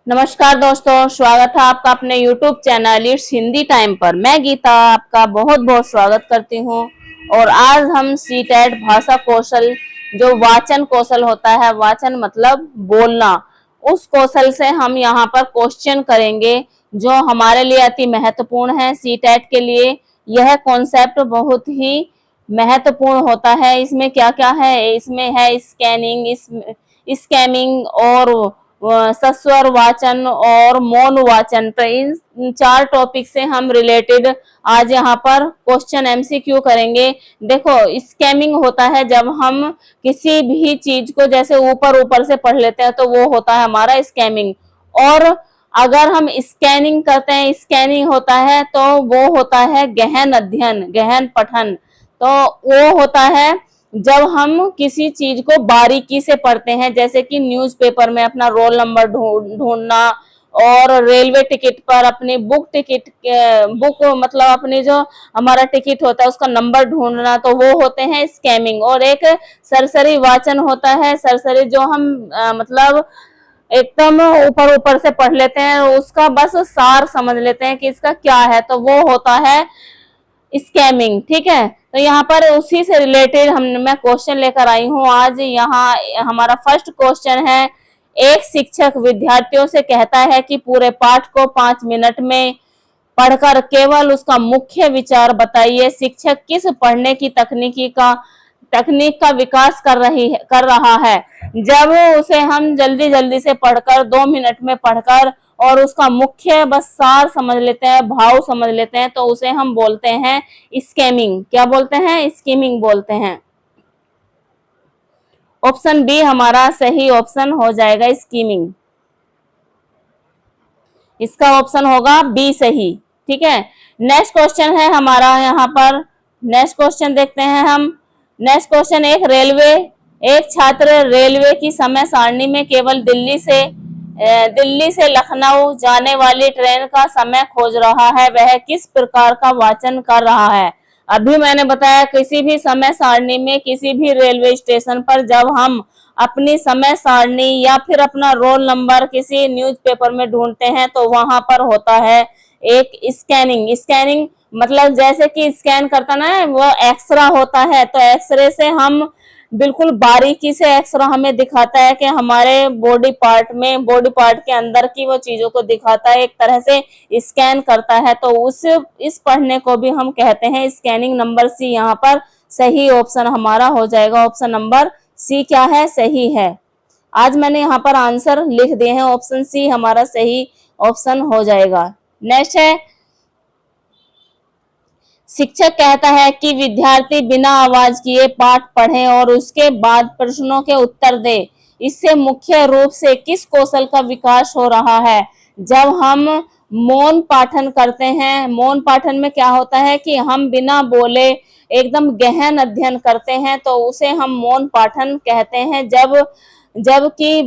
नमस्कार दोस्तों, स्वागत है आपका अपने YouTube channel it's Hindi time पर। मैं गीता आपका बहुत बहुत स्वागत करती हूँ। और आज हम सीटेट भाषा कौशल, जो वाचन कौशल होता है, वाचन मतलब बोलना, उस कौशल से हम यहाँ पर क्वेश्चन करेंगे जो हमारे लिए अति महत्वपूर्ण है। सीटेट के लिए यह कॉन्सेप्ट बहुत ही महत्वपूर्ण होता है। इसमें क्या क्या है? इसमें है स्कैनिंग, स्कैमिंग और सस्वर वाचन और मौन वाचन। तो इन चार टॉपिक से हम रिलेटेड आज यहाँ पर क्वेश्चन एमसीक्यू करेंगे। देखो, स्कैमिंग होता है जब हम किसी भी चीज को जैसे ऊपर ऊपर से पढ़ लेते हैं, तो वो होता है हमारा स्कैमिंग। और अगर हम स्कैनिंग करते हैं, स्कैनिंग होता है तो वो होता है गहन अध्ययन, गहन पठन। तो वो होता है जब हम किसी चीज को बारीकी से पढ़ते हैं, जैसे कि न्यूज़पेपर में अपना रोल नंबर ढूंढना, और रेलवे टिकट पर अपनी बुक मतलब अपनी जो हमारा टिकट होता है उसका नंबर ढूंढना, तो वो होते हैं स्कैमिंग। और एक सरसरी वाचन होता है, सरसरी जो हम मतलब एकदम ऊपर ऊपर से पढ़ लेते हैं, उसका बस सार समझ लेते हैं कि इसका क्या है, तो वो होता है स्कैमिंग। ठीक है, तो यहाँ पर उसी से रिलेटेड मैं क्वेश्चन लेकर आई हूँ आज। यहाँ हमारा फर्स्ट क्वेश्चन है, एक शिक्षक विद्यार्थियों से कहता है कि पूरे पाठ को 5 मिनट में पढ़कर केवल उसका मुख्य विचार बताइए। शिक्षक किस पढ़ने की तकनीक का विकास कर रहा है? जब उसे हम जल्दी जल्दी से पढ़कर 2 मिनट में पढ़कर और उसका मुख्य बस सार समझ लेते हैं, भाव समझ लेते हैं, तो उसे हम बोलते हैं स्कैमिंग। क्या बोलते हैं? स्कीमिंग बोलते हैं। ऑप्शन बी हमारा सही ऑप्शन हो जाएगा, स्कीमिंग। इसका ऑप्शन होगा बी सही। ठीक है, नेक्स्ट क्वेश्चन है हमारा यहाँ पर। नेक्स्ट क्वेश्चन देखते हैं हम। नेक्स्ट क्वेश्चन, एक छात्र रेलवे की समय सारणी में केवल दिल्ली से लखनऊ जाने वाली ट्रेन का समय खोज रहा है। वह किस प्रकार का वाचन कर रहा है? अभी मैंने बताया, किसी भी समय सारणी में किसी भी रेलवे स्टेशन पर जब हम अपनी समय सारणी या फिर अपना रोल नंबर किसी न्यूज़पेपर में ढूंढते हैं, तो वहां पर होता है एक स्कैनिंग। स्कैनिंग मतलब जैसे कि स्कैन करता ना, वो एक्सरा होता है, तो एक्सरे से हम बिल्कुल बारीकी से एक्सरा हमें दिखाता है कि हमारे बॉडी पार्ट के अंदर की वो चीजों को दिखाता है, एक तरह से स्कैन करता है। तो इस पढ़ने को भी हम कहते हैं स्कैनिंग। नंबर सी यहाँ पर सही ऑप्शन हमारा हो जाएगा। ऑप्शन नंबर सी क्या है? सही है। आज मैंने यहाँ पर आंसर लिख दिए हैं, ऑप्शन सी हमारा सही ऑप्शन हो जाएगा। नेक्स्ट है, शिक्षक कहता है कि विद्यार्थी बिना आवाज किए पाठ पढ़े और उसके बाद प्रश्नों के उत्तर दे। इससे मुख्य रूप से किस कौशल का विकास हो रहा है? जब हम मौन पाठन करते हैं, मौन पाठन में क्या होता है कि हम बिना बोले एकदम गहन अध्ययन करते हैं, तो उसे हम मौन पाठन कहते हैं। जबकि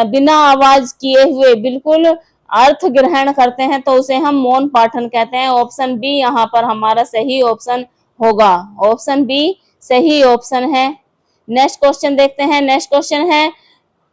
बिना आवाज किए हुए बिल्कुल अर्थ ग्रहण करते हैं, तो उसे हम मौन पाठन कहते हैं। ऑप्शन बी यहाँ पर हमारा सही ऑप्शन होगा। ऑप्शन बी सही ऑप्शन है। नेक्स्ट क्वेश्चन देखते हैं। नेक्स्ट क्वेश्चन है,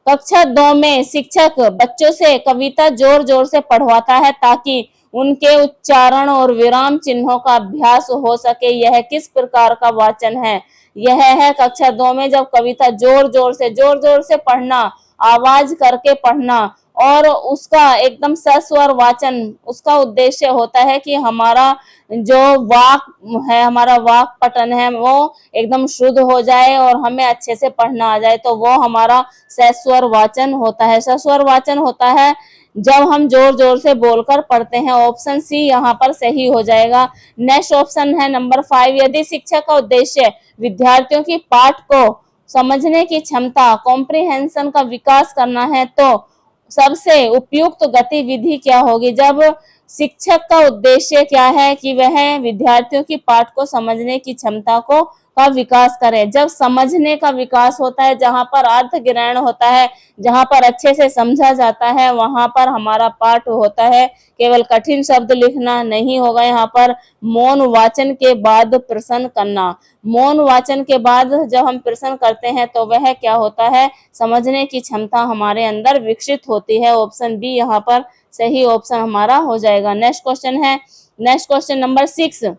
कक्षा 2 में शिक्षक बच्चों से कविता जोर जोर से पढ़वाता है ताकि उनके उच्चारण और विराम चिन्हों का अभ्यास हो सके। यह किस प्रकार का वाचन है? यह है कक्षा 2 में जब कविता जोर जोर से पढ़ना, आवाज करके पढ़ना, और उसका एकदम सस्वर वाचन। उसका उद्देश्य होता है कि हमारा जो वाक है, हमारा वाक पठन है, वो एकदम शुद्ध हो जाए और हमें अच्छे से पढ़ना आ जाए, तो वो हमारा सस्वर वाचन होता है। सस्वर वाचन होता है जब हम जोर जोर से बोलकर पढ़ते हैं। ऑप्शन सी यहाँ पर सही हो जाएगा। नेक्स्ट ऑप्शन है नंबर 5, यदि शिक्षक का उद्देश्य विद्यार्थियों की पाठ को समझने की क्षमता, कॉम्प्रिहेंशन का विकास करना है, तो सबसे उपयुक्त गतिविधि क्या होगी? जब शिक्षक का उद्देश्य क्या है कि वह विद्यार्थियों की पाठ को समझने की क्षमता को का विकास करें। जब समझने का विकास होता है, जहां पर अर्थ ग्रहण होता है, जहां पर अच्छे से समझा जाता है, वहां पर हमारा पाठ होता है। केवल कठिन शब्द लिखना नहीं होगा यहाँ पर। मौन वाचन के बाद प्रश्न करना, मौन वाचन के बाद जब हम प्रश्न करते हैं तो वह क्या होता है, समझने की क्षमता हमारे अंदर विकसित होती है। ऑप्शन बी यहाँ पर सही ऑप्शन हमारा हो जाएगा। नेक्स्ट क्वेश्चन है, नेक्स्ट क्वेश्चन नंबर 6।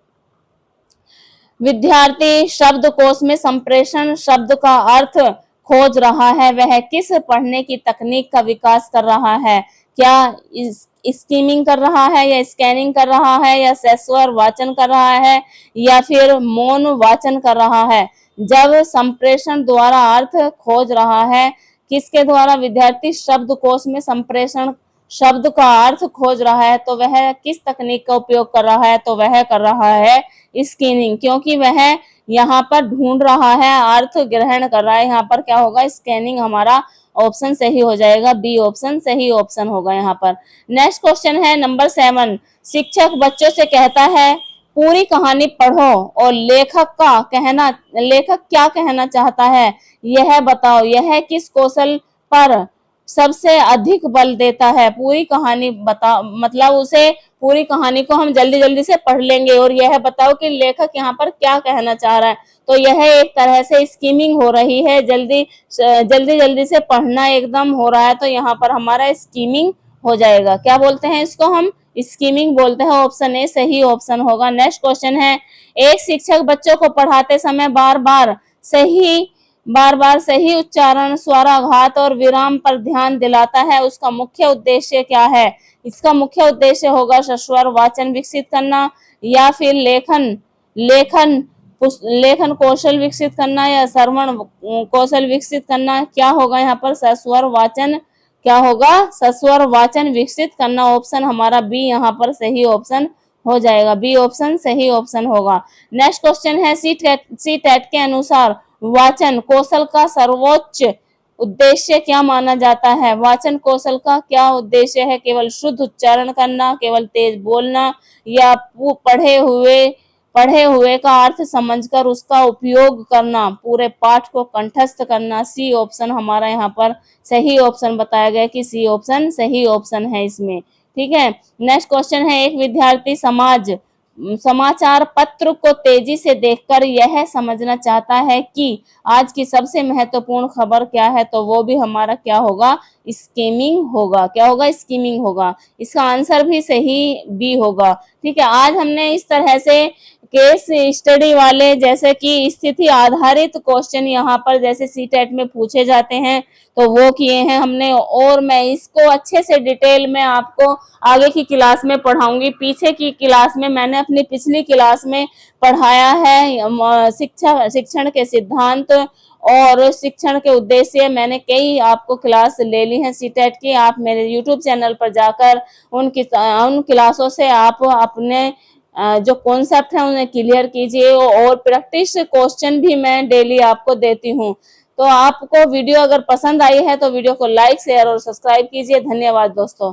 विद्यार्थी शब्दकोश में संप्रेषण शब्द का अर्थ खोज रहा है, वह किस पढ़ने की तकनीक का विकास कर रहा है? क्या स्कीमिंग कर रहा है, या स्कैनिंग कर रहा है, या सस्वर वाचन कर रहा है, या फिर मौन वाचन कर रहा है? जब संप्रेषण द्वारा अर्थ खोज रहा है, किसके द्वारा विद्यार्थी शब्दकोश में संप्रेषण शब्द का अर्थ खोज रहा है, तो वह किस तकनीक का उपयोग कर रहा है? तो वह कर रहा है स्कैनिंग, क्योंकि वह यहाँ पर ढूंढ रहा है, अर्थ ग्रहण कर रहा है। यहाँ पर क्या होगा, स्कैनिंग हमारा ऑप्शन सही हो जाएगा। बी ऑप्शन सही ऑप्शन होगा यहाँ पर। नेक्स्ट क्वेश्चन है नंबर 7। शिक्षक बच्चों से कहता है पूरी कहानी पढ़ो और लेखक क्या कहना चाहता है यह बताओ। यह किस कौशल पर सबसे अधिक बल देता है? पूरी कहानी बता, मतलब उसे पूरी कहानी को हम जल्दी जल्दी से पढ़ लेंगे और यह बताओ कि लेखक यहाँ पर क्या कहना चाह रहा है। तो यह एक तरह से स्कीमिंग हो रही है, जल्दी जल्दी से पढ़ना एकदम हो रहा है, तो यहाँ पर हमारा स्कीमिंग हो जाएगा। क्या बोलते हैं इसको, हम स्कीमिंग बोलते हैं। ऑप्शन ए सही ऑप्शन होगा। नेक्स्ट क्वेश्चन है, एक शिक्षक बच्चों को पढ़ाते समय बार बार सही उच्चारण, स्वराघात और विराम पर ध्यान दिलाता है, उसका मुख्य उद्देश्य क्या है? इसका मुख्य उद्देश्य होगा सस्वर वाचन विकसित करना, या फिर लेखन कौशल विकसित करना, या श्रवण कौशल विकसित करना। क्या होगा यहाँ पर, सस्वर वाचन, क्या होगा, सस्वर वाचन विकसित करना। ऑप्शन हमारा बी यहाँ पर सही ऑप्शन हो जाएगा। बी ऑप्शन सही ऑप्शन होगा। नेक्स्ट क्वेश्चन है, सी टेट के अनुसार वाचन कौशल का सर्वोच्च उद्देश्य क्या माना जाता है? वाचन कौशल का क्या उद्देश्य है? केवल शुद्ध उच्चारण करना, केवल तेज बोलना, या पढ़े हुए का अर्थ समझकर उसका उपयोग करना, पूरे पाठ को कंठस्थ करना। सी ऑप्शन हमारा यहाँ पर सही ऑप्शन बताया गया कि सी ऑप्शन सही ऑप्शन है इसमें। ठीक है। नेक्स्ट क्वेश्चन है, एक विद्यार्थी समाचार पत्र को तेजी से देखकर यह समझना चाहता है कि आज की सबसे महत्वपूर्ण खबर क्या है, तो वो भी हमारा क्या होगा, स्कीमिंग होगा। क्या होगा, स्कीमिंग होगा। इसका आंसर भी सही बी होगा। ठीक है। आज हमने इस तरह से केस स्टडी वाले, जैसे कि स्थिति आधारित क्वेश्चन यहाँ पर जैसे सीटेट में पूछे जाते हैं, तो वो किए हैं हमने, और मैं इसको अच्छे से डिटेल में आपको आगे की क्लास में पढ़ाऊंगी। पीछे की क्लास में मैंने अपनी पिछली क्लास में पढ़ाया है शिक्षण के सिद्धांत और शिक्षण के उद्देश्य। मैंने कई आपको क्लास ले ली है सीटेट की। आप मेरे यूट्यूब चैनल पर जाकर उन क्लासों से आप अपने जो कॉन्सेप्ट है उन्हें क्लियर कीजिए, और प्रैक्टिस क्वेश्चन भी मैं डेली आपको देती हूँ। तो आपको वीडियो अगर पसंद आई है तो वीडियो को लाइक, शेयर और सब्सक्राइब कीजिए। धन्यवाद दोस्तों।